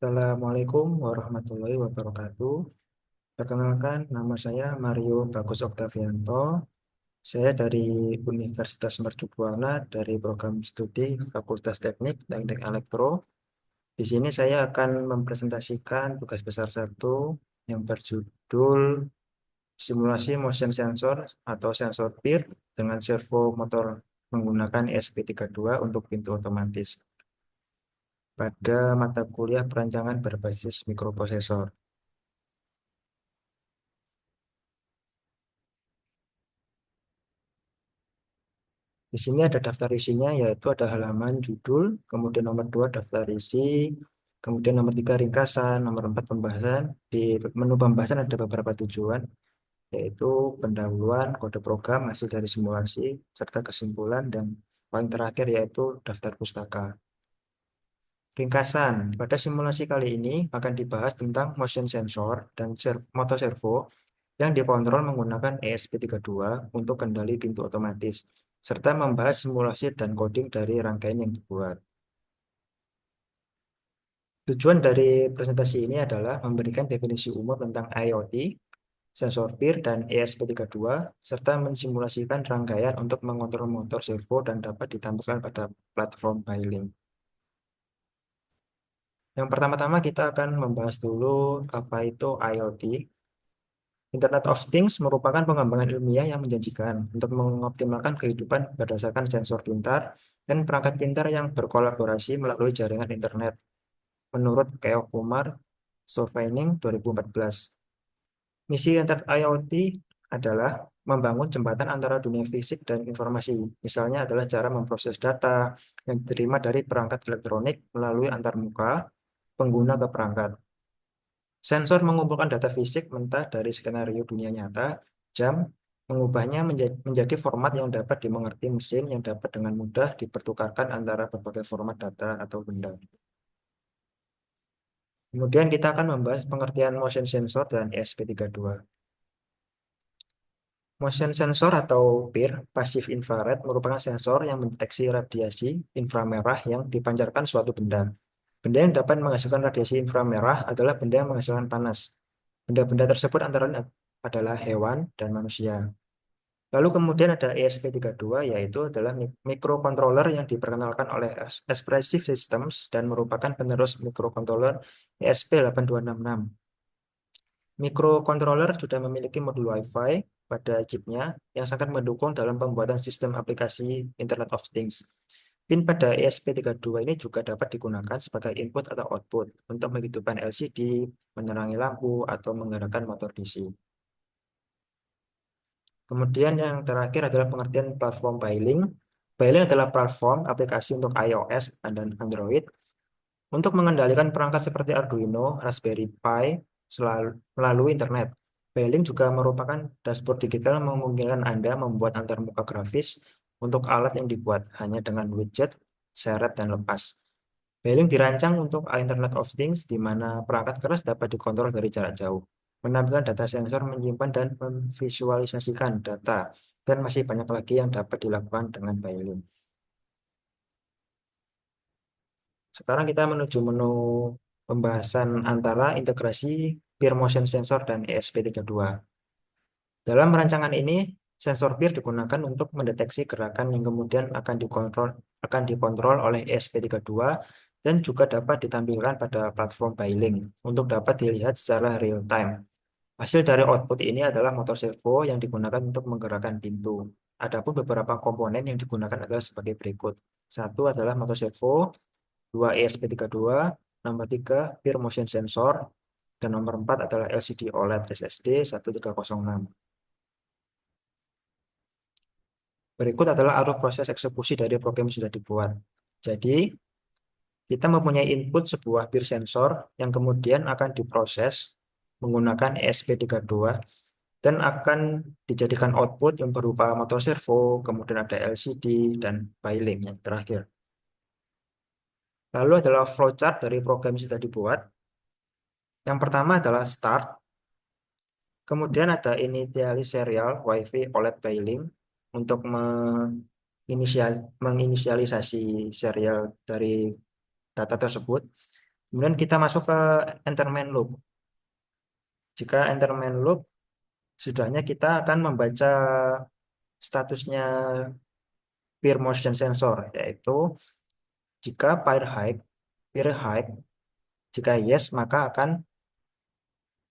Assalamualaikum warahmatullahi wabarakatuh. Perkenalkan, nama saya Mario Bagus Oktavianto. Saya dari Universitas Mercu Buana dari program studi Fakultas Teknik Teknik Elektro. Di sini saya akan mempresentasikan tugas besar satu yang berjudul simulasi motion sensor atau sensor PIR dengan servo motor menggunakan ESP32 untuk pintu otomatis pada mata kuliah perancangan berbasis mikroprosesor. Di sini ada daftar isinya, yaitu ada halaman, judul, kemudian nomor 2 daftar isi, kemudian nomor 3 ringkasan, nomor 4 pembahasan. Di menu pembahasan ada beberapa tujuan, yaitu pendahuluan, kode program, hasil dari simulasi, serta kesimpulan, dan paling terakhir yaitu daftar pustaka. Ringkasan, pada simulasi kali ini akan dibahas tentang motion sensor dan motor servo yang dikontrol menggunakan ESP32 untuk kendali pintu otomatis, serta membahas simulasi dan coding dari rangkaian yang dibuat. Tujuan dari presentasi ini adalah memberikan definisi umum tentang IoT, sensor PIR, dan ESP32, serta mensimulasikan rangkaian untuk mengontrol motor servo dan dapat ditampilkan pada platform Bailink. Yang pertama-tama kita akan membahas dulu apa itu IoT. Internet of Things merupakan pengembangan ilmiah yang menjanjikan untuk mengoptimalkan kehidupan berdasarkan sensor pintar dan perangkat pintar yang berkolaborasi melalui jaringan internet, menurut Keoh Kumar, Sovaining 2014. Misi Internet IoT adalah membangun jembatan antara dunia fisik dan informasi. Misalnya adalah cara memproses data yang diterima dari perangkat elektronik melalui antarmuka pengguna ke perangkat. Sensor mengumpulkan data fisik mentah dari skenario dunia nyata, jam, mengubahnya menjadi format yang dapat dimengerti mesin yang dapat dengan mudah dipertukarkan antara berbagai format data atau benda. Kemudian kita akan membahas pengertian motion sensor dan ESP32. Motion sensor atau PIR, pasif infrared, merupakan sensor yang mendeteksi radiasi inframerah yang dipancarkan suatu benda. Benda yang dapat menghasilkan radiasi inframerah adalah benda yang menghasilkan panas. Benda-benda tersebut antara lain adalah hewan dan manusia. Lalu kemudian ada ESP32, yaitu adalah microcontroller yang diperkenalkan oleh Expressive Systems dan merupakan penerus microcontroller ESP8266. Microcontroller sudah memiliki modul Wi-Fi pada chipnya yang sangat mendukung dalam pembuatan sistem aplikasi Internet of Things. Pin pada ESP32 ini juga dapat digunakan sebagai input atau output untuk menghidupkan LCD, menerangi lampu, atau menggerakkan motor DC. Kemudian yang terakhir adalah pengertian platform Bailink. Bailink adalah platform aplikasi untuk iOS dan Android untuk mengendalikan perangkat seperti Arduino, Raspberry Pi melalui internet. Bailink juga merupakan dashboard digital yang memungkinkan Anda membuat antarmuka grafis untuk alat yang dibuat hanya dengan widget, seret, dan lepas. Bailink dirancang untuk Internet of Things di mana perangkat keras dapat dikontrol dari jarak jauh, menampilkan data sensor, menyimpan dan memvisualisasikan data, dan masih banyak lagi yang dapat dilakukan dengan Bailink. Sekarang kita menuju menu pembahasan antara integrasi peer motion sensor dan ESP32. Dalam rancangan ini, sensor peer digunakan untuk mendeteksi gerakan yang kemudian akan dikontrol oleh ESP32 dan juga dapat ditampilkan pada platform Bailink untuk dapat dilihat secara real time. Hasil dari output ini adalah motor servo yang digunakan untuk menggerakkan pintu. Adapun beberapa komponen yang digunakan adalah sebagai berikut. Satu adalah motor servo, 2 ESP32, nomor 3 peer motion sensor, dan nomor 4 adalah LCD OLED SSD 1306. Berikut adalah alur proses eksekusi dari program yang sudah dibuat. Jadi, kita mempunyai input sebuah peer sensor yang kemudian akan diproses menggunakan ESP32 dan akan dijadikan output yang berupa motor servo, kemudian ada LCD, dan Bailink yang terakhir. Lalu adalah flowchart dari program yang sudah dibuat. Yang pertama adalah start, kemudian ada initialize serial WiFi OLED Bailink untuk menginisialisasi serial dari data tersebut. Kemudian kita masuk ke enter main loop. Jika enter main loop, sudahnya kita akan membaca statusnya peer motion sensor, yaitu jika peer height, jika yes, maka akan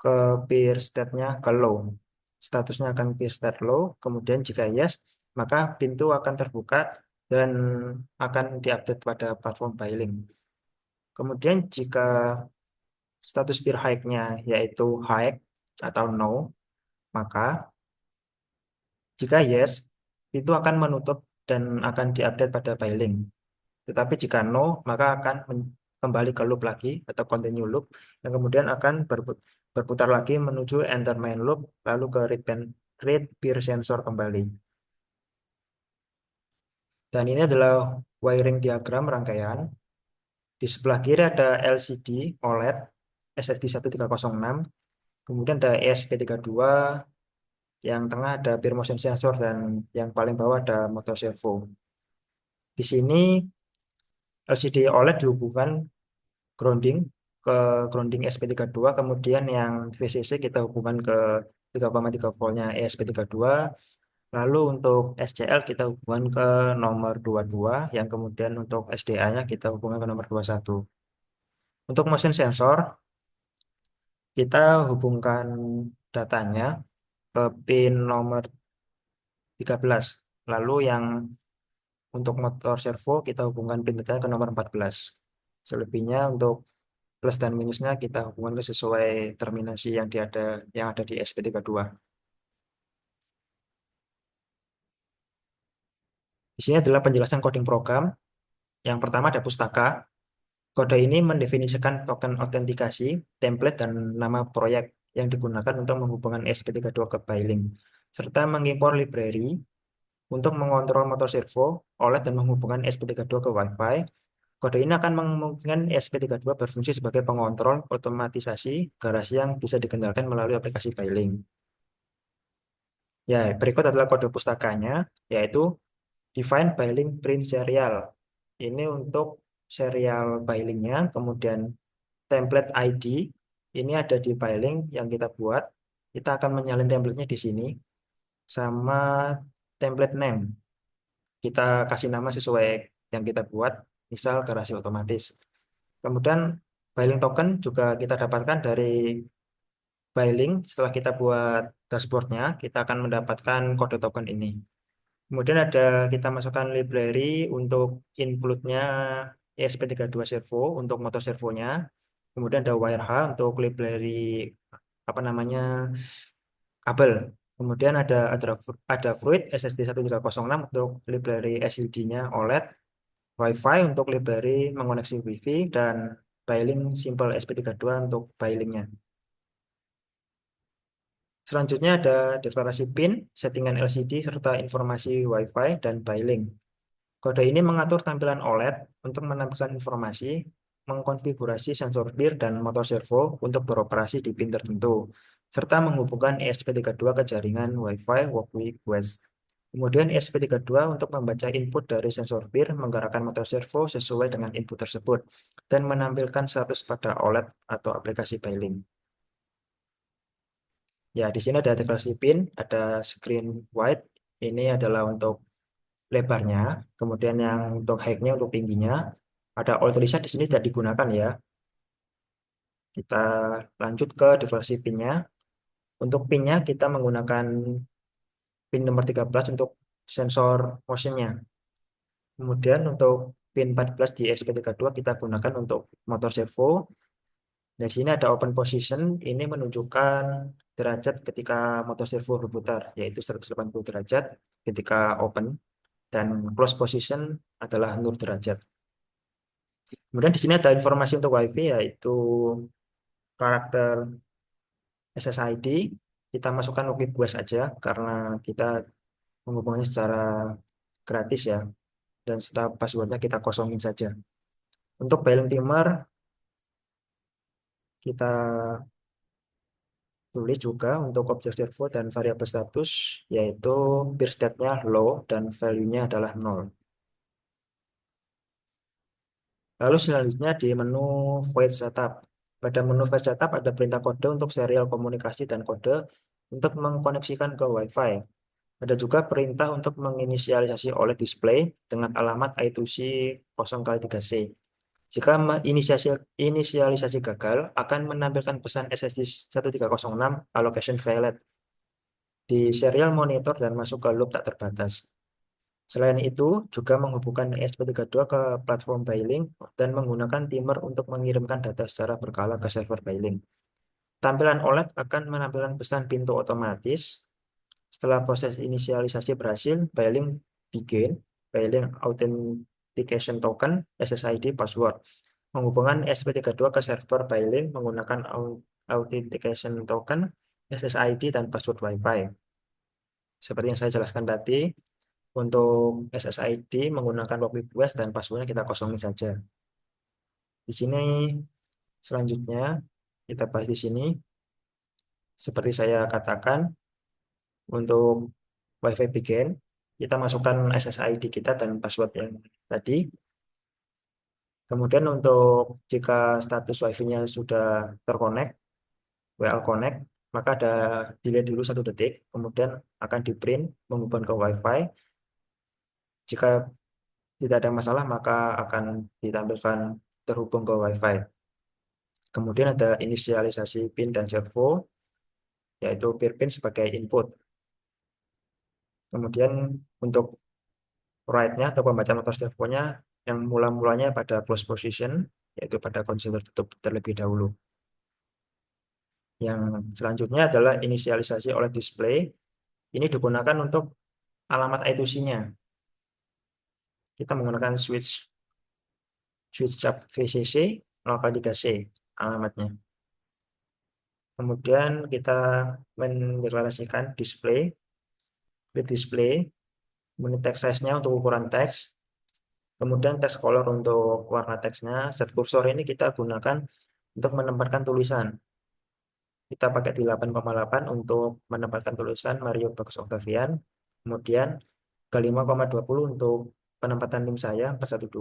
ke peer state-nya ke low. Statusnya akan peer state low, kemudian jika yes, maka pintu akan terbuka dan akan diupdate pada platform Bylink. Kemudian jika status peer height-nya yaitu high atau no, maka jika yes, pintu akan menutup dan akan diupdate pada Bylink. Tetapi jika no, maka akan kembali ke loop lagi atau continue loop yang kemudian akan berputar lagi menuju enter main loop lalu ke read peer sensor kembali. Dan ini adalah wiring diagram rangkaian. Di sebelah kiri ada LCD OLED SSD 1306, kemudian ada ESP32, yang tengah ada peer motion sensor dan yang paling bawah ada motor servo. Di sini LCD OLED dihubungkan grounding ke grounding ESP32, kemudian yang VCC kita hubungkan ke 3,3 voltnya ESP32, lalu untuk SCL kita hubungkan ke nomor 22, yang kemudian untuk SDA-nya kita hubungkan ke nomor 21. Untuk motion sensor, kita hubungkan datanya ke pin nomor 13. Lalu yang untuk motor servo kita hubungkan pin datanya ke nomor 14. Selebihnya untuk plus dan minusnya kita hubungkan ke sesuai terminasi yang ada di SP32. Di sini adalah penjelasan coding program. Yang pertama ada pustaka. Kode ini mendefinisikan token autentikasi, template, dan nama proyek yang digunakan untuk menghubungkan ESP32 ke Bylink, serta mengimpor library untuk mengontrol motor servo, OLED, dan menghubungkan ESP32 ke Wi-Fi. Kode ini akan memungkinkan ESP32 berfungsi sebagai pengontrol otomatisasi garasi yang bisa dikendalikan melalui aplikasi Bylink. Ya, berikut adalah kode pustakanya, yaitu define Bylink print serial. Ini untuk serial Bylinknya, kemudian template ID, ini ada di Bylink yang kita buat. Kita akan menyalin templatenya di sini, sama template name. Kita kasih nama sesuai yang kita buat, misal garasi otomatis. Kemudian Bylink token juga kita dapatkan dari Bylink. Setelah kita buat dashboardnya, kita akan mendapatkan kode token ini. Kemudian kita masukkan library untuk include-nya ESP32 servo untuk motor servonya. Kemudian ada WireH untuk library apa namanya kabel. Kemudian ada Fruit SSD1306 untuk library SUD-nya OLED, Wi-Fi untuk library mengoneksi Wi-Fi, dan Bylink Simple SP32 untuk Bylink-nya. Selanjutnya ada deklarasi PIN, settingan LCD, serta informasi Wi-Fi dan Bylink. Kode ini mengatur tampilan OLED untuk menampilkan informasi, mengkonfigurasi sensor peer dan motor servo untuk beroperasi di pin tertentu, serta menghubungkan ESP32 ke jaringan Wi-Fi Walkway Quest. Kemudian ESP32 untuk membaca input dari sensor peer, menggerakkan motor servo sesuai dengan input tersebut, dan menampilkan status pada OLED atau aplikasi Bylink. Ya, di sini ada deklarasi pin, ada screen wide, ini adalah untuk lebarnya, kemudian yang untuk height-nya, untuk tingginya, ada alt reset di sini tidak digunakan ya. Kita lanjut ke deklarasi pin-nya. Untuk pin-nya kita menggunakan pin nomor 13 untuk sensor motion-nya. Kemudian untuk pin 14 di SP32 kita gunakan untuk motor servo. Di sini ada open position, ini menunjukkan derajat ketika motor servo berputar, yaitu 180 derajat ketika open, dan close position adalah 0 derajat. Kemudian di sini ada informasi untuk WiFi, yaitu karakter SSID. Kita masukkan Wiki Quest aja karena kita menghubungnya secara gratis ya. Dan setelah passwordnya kita kosongin saja. Untuk Bylink Timer kita tulis juga untuk objek servo dan variabel status, yaitu peer state-nya low dan value-nya adalah 0. Lalu selanjutnya di menu void setup. Pada menu void setup ada perintah kode untuk serial komunikasi dan kode untuk mengkoneksikan ke Wi-Fi. Ada juga perintah untuk menginisialisasi OLED display dengan alamat I2C 0x3C. Jika inisialisasi gagal, akan menampilkan pesan SSD 1306 allocation failed di serial monitor dan masuk ke loop tak terbatas. Selain itu, juga menghubungkan ESP32 ke platform Beilink dan menggunakan timer untuk mengirimkan data secara berkala ke server Beilink. Tampilan OLED akan menampilkan pesan pintu otomatis. Setelah proses inisialisasi berhasil, Beilink Authentication Token, SSID, password. Menghubungkan ESP32 ke server Beilink menggunakan Authentication Token, SSID, dan password Wi-Fi. Seperti yang saya jelaskan tadi, untuk SSID menggunakan web request dan passwordnya kita kosongin saja. Di sini selanjutnya kita bahas di sini. Seperti saya katakan, untuk WiFi begin, kita masukkan SSID kita dan password yang tadi. Kemudian untuk jika status WiFi-nya sudah terkonek, WL Connect, maka ada delay dulu 1 detik, kemudian akan di print menghubungkan ke WiFi. Jika tidak ada masalah, maka akan ditampilkan terhubung ke WiFi. Kemudian ada inisialisasi pin dan servo, yaitu peer pin sebagai input. Kemudian untuk write-nya atau pembacaan motor servonya yang mula-mulanya pada close position, yaitu pada kondisi tertutup terlebih dahulu. Yang selanjutnya adalah inisialisasi oleh display. Ini digunakan untuk alamat I2C-nya. Kita menggunakan switch up VCC 0x3C alamatnya. Kemudian kita mendeklarasikan display, kemudian text size-nya untuk ukuran teks, kemudian text color untuk warna teksnya. Set kursor ini kita gunakan untuk menempatkan tulisan. Kita pakai di 8,8 untuk menempatkan tulisan Mario Bagus Octavian. Kemudian ke 5,20 untuk penempatan tim saya 412,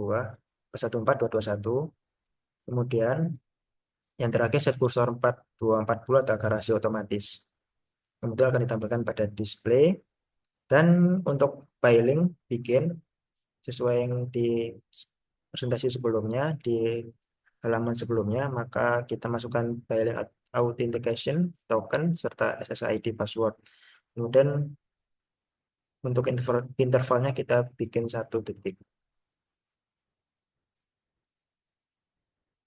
414, 221. Kemudian yang terakhir set kursor 4240 atau garasi otomatis. Kemudian akan ditampilkan pada display. Dan untuk filing bikin sesuai yang di presentasi sebelumnya, di halaman sebelumnya, maka kita masukkan filing authentication token serta SSID password. Kemudian untuk intervalnya kita bikin 1 detik.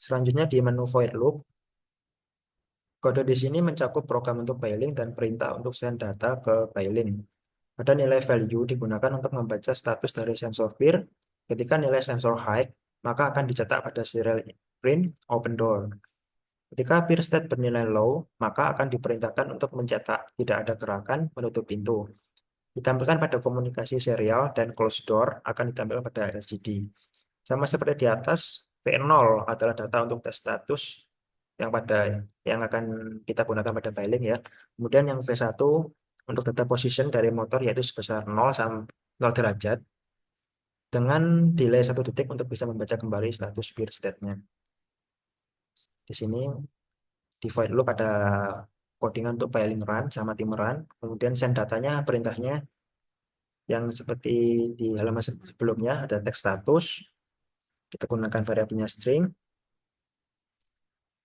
Selanjutnya di menu void loop, kode di sini mencakup program untuk filing dan perintah untuk send data ke filing. Ada nilai value digunakan untuk membaca status dari sensor peer. Ketika nilai sensor high, maka akan dicetak pada serial print open door. Ketika peer state bernilai low, maka akan diperintahkan untuk mencetak tidak ada gerakan menutup pintu. Ditampilkan pada komunikasi serial dan close door akan ditampilkan pada LCD. Sama seperti di atas, V0 adalah data untuk tes status yang akan kita gunakan pada filing ya. Kemudian yang V1 untuk data position dari motor yaitu sebesar 0 sampai 0 derajat dengan delay 1 detik untuk bisa membaca kembali status peer state-nya. Di sini di file loop ada codingan untuk filing run sama timer run. Kemudian send datanya, perintahnya yang seperti di halaman sebelumnya ada text status. Kita gunakan variabelnya string.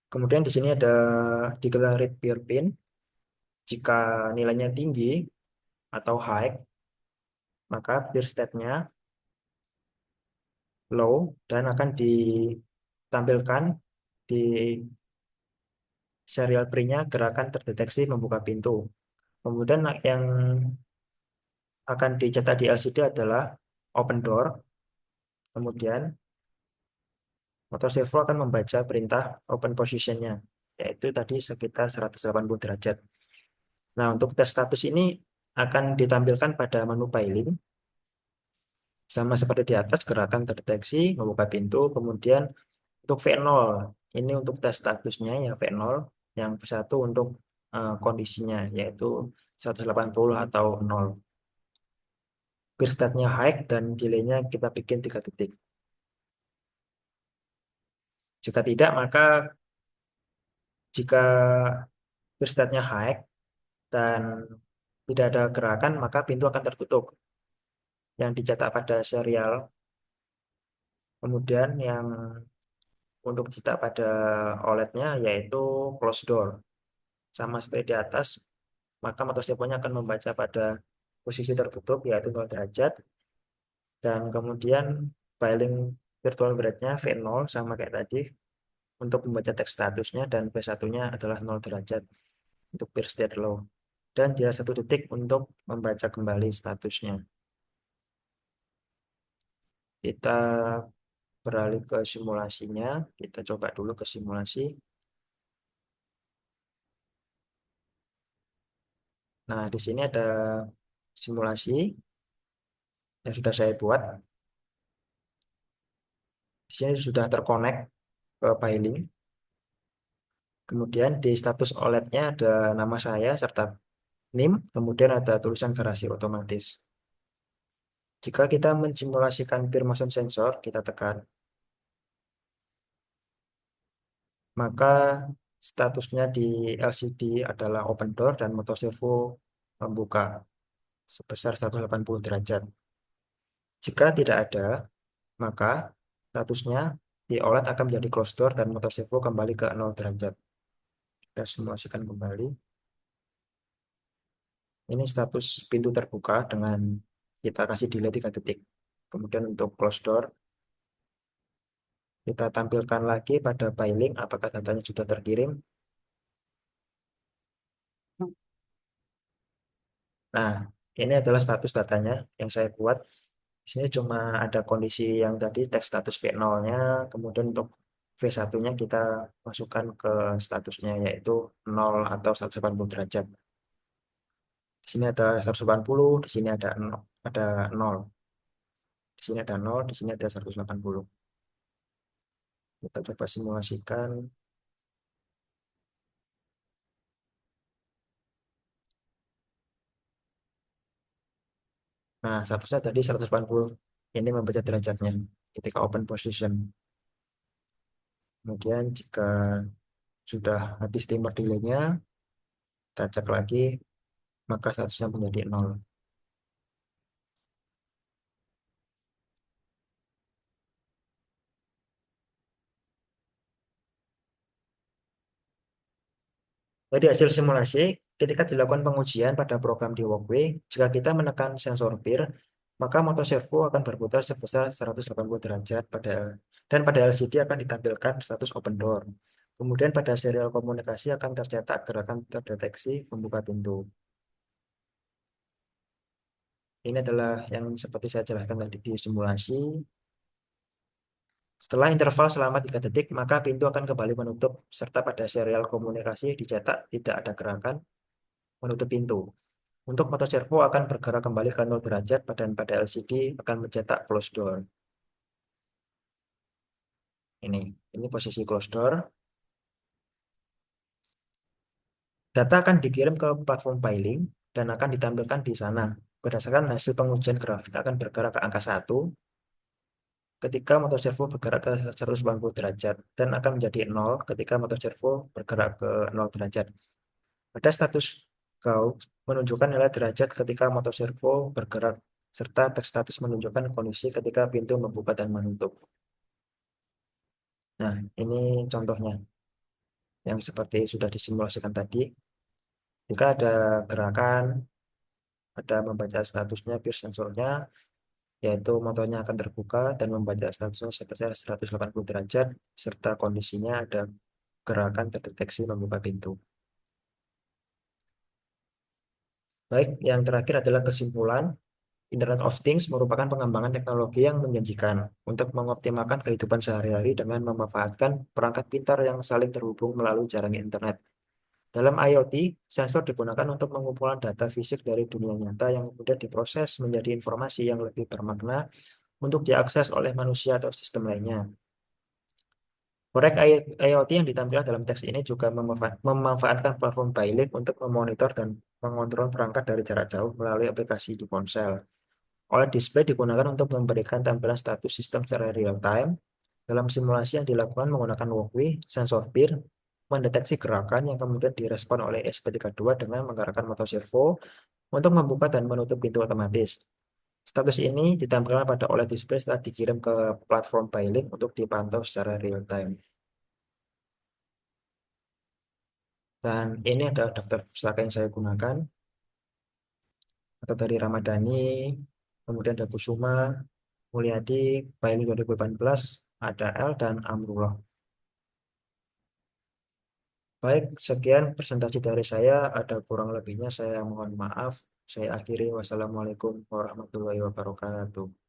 Kemudian di sini ada declare peer pin. Jika nilainya tinggi atau high, maka peer state-nya low dan akan ditampilkan di serial print-nya gerakan terdeteksi membuka pintu. Kemudian yang akan dicetak di LCD adalah open door. Kemudian motor servo akan membaca perintah open position-nya, yaitu tadi sekitar 180 derajat. Nah, untuk tes status ini akan ditampilkan pada menu filing. Sama seperti di atas, gerakan terdeteksi, membuka pintu. Kemudian untuk V0, ini untuk tes statusnya ya V0. Yang V1 untuk kondisinya, yaitu 180 atau 0. Peer state-nya high dan delay-nya kita bikin 3 detik. Jika tidak, maka jika peer high dan tidak ada gerakan, maka pintu akan tertutup. Yang dicetak pada serial, kemudian yang untuk cetak pada OLED-nya yaitu closed door. Sama seperti di atas, maka motoscopenya akan membaca pada posisi tertutup yaitu 0 derajat, dan kemudian filing virtual grade-nya V0 sama kayak tadi untuk membaca teks statusnya, dan V1-nya adalah 0 derajat untuk peer state low. Dan dia 1 detik untuk membaca kembali statusnya. Kita beralih ke simulasinya. Kita coba dulu ke simulasi. Nah, di sini ada simulasi yang sudah saya buat. Di sini sudah terkonek ke Piling. Kemudian di status OLED-nya ada nama saya serta NIM, kemudian ada tulisan garasi otomatis. Jika kita mensimulasikan peer motion sensor, kita tekan, maka statusnya di LCD adalah open door dan motor servo membuka sebesar 180 derajat. Jika tidak ada, maka statusnya di OLED akan menjadi closed door dan motor servo kembali ke 0 derajat. Kita simulasikan kembali. Ini status pintu terbuka dengan kita kasih delay 3 detik. Kemudian untuk close door, kita tampilkan lagi pada Piling apakah datanya sudah terkirim. Nah, ini adalah status datanya yang saya buat. Di sini cuma ada kondisi yang tadi teks status V0-nya, kemudian untuk V1-nya kita masukkan ke statusnya yaitu 0 atau 180 derajat. Di sini ada 180, di sini ada 0, ada 0. Di sini ada 0, di sini ada 180. Kita coba simulasikan. Nah, statusnya tadi 180. Ini membaca derajatnya ketika open position. Kemudian jika sudah habis timer delay-nya, kita cek lagi, maka statusnya menjadi 0. Jadi hasil simulasi, ketika dilakukan pengujian pada program di Walkway, jika kita menekan sensor peer, maka motor servo akan berputar sebesar 180 derajat dan pada LCD akan ditampilkan status open door. Kemudian pada serial komunikasi akan tercetak gerakan terdeteksi membuka pintu. Ini adalah yang seperti saya jelaskan tadi di simulasi. Setelah interval selama 3 detik, maka pintu akan kembali menutup, serta pada serial komunikasi dicetak tidak ada gerakan menutup pintu. Untuk motor servo akan bergerak kembali ke 0 derajat dan pada LCD akan mencetak close door. Ini posisi close door. Data akan dikirim ke platform Piling dan akan ditampilkan di sana. Berdasarkan hasil pengujian grafik akan bergerak ke angka 1 ketika motor servo bergerak ke 180 derajat dan akan menjadi 0 ketika motor servo bergerak ke 0 derajat. Pada status Gauss menunjukkan nilai derajat ketika motor servo bergerak, serta teks status menunjukkan kondisi ketika pintu membuka dan menutup. Nah, ini contohnya yang seperti sudah disimulasikan tadi. Jika ada gerakan, ada membaca statusnya peer sensornya, yaitu motornya akan terbuka dan membaca statusnya sebesar 180 derajat, serta kondisinya ada gerakan terdeteksi membuka pintu. Baik, yang terakhir adalah kesimpulan. Internet of Things merupakan pengembangan teknologi yang menjanjikan untuk mengoptimalkan kehidupan sehari-hari dengan memanfaatkan perangkat pintar yang saling terhubung melalui jaringan internet. Dalam IoT, sensor digunakan untuk mengumpulkan data fisik dari dunia nyata yang kemudian diproses menjadi informasi yang lebih bermakna untuk diakses oleh manusia atau sistem lainnya. Proyek IoT yang ditampilkan dalam teks ini juga memanfaatkan platform Bailik untuk memonitor dan mengontrol perangkat dari jarak jauh melalui aplikasi di ponsel. OLED display digunakan untuk memberikan tampilan status sistem secara real time, Dalam simulasi yang dilakukan menggunakan walkway, sensor PIR mendeteksi gerakan yang kemudian direspon oleh SP32 dengan menggerakkan motor servo untuk membuka dan menutup pintu otomatis. Status ini ditampilkan pada OLED display setelah dikirim ke platform Bylink untuk dipantau secara real time. Dan ini adalah daftar pustaka yang saya gunakan, atau dari Ramadhani, kemudian ada Kusuma, Mulyadi, Bylink 2018, ada L, dan Amrullah. Baik, sekian presentasi dari saya. Ada kurang lebihnya saya mohon maaf. Saya akhiri. Wassalamualaikum warahmatullahi wabarakatuh.